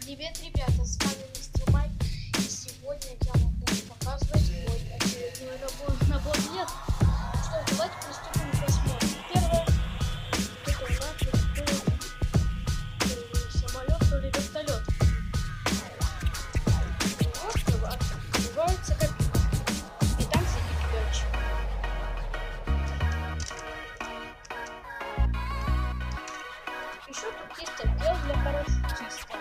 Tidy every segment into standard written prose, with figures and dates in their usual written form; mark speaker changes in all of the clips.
Speaker 1: Привет, ребята, с вами Мистер Майк, и сегодня я вам буду показывать мой очередной набор лет. Что, давайте приступим к осмотру. Первое, это у нас самолет или вертолет. Открывается кабина, и там сидит летчик. Еще тут есть отдел для парашютиста.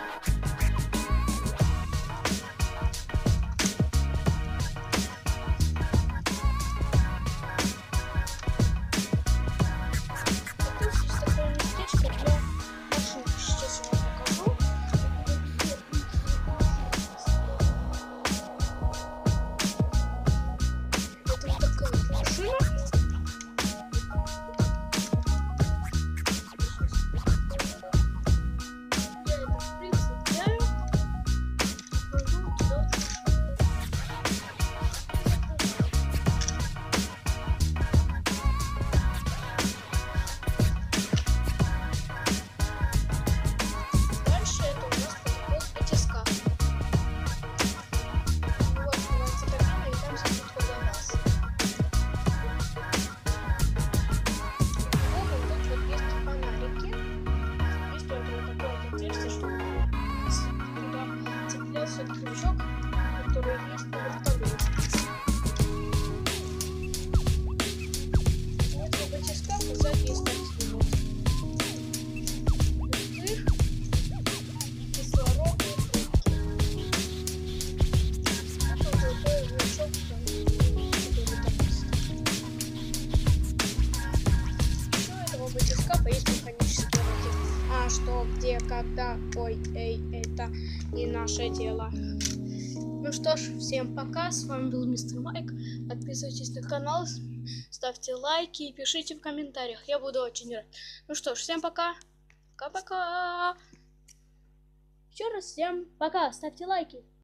Speaker 1: Крючок, который есть на вертолете. Вот в батискаф сзади есть такие вот дых, кислород и трубки. Вот такой крючок, который там есть. Еще этого батискафа есть механические руки. А что, где, когда, ой, эй, это не наше дело. Ну что ж, всем пока, с вами был Мистер Майк. Подписывайтесь на канал, ставьте лайки и пишите в комментариях, я буду очень рад. Ну что ж, всем пока, пока-пока. Еще раз всем пока, ставьте лайки.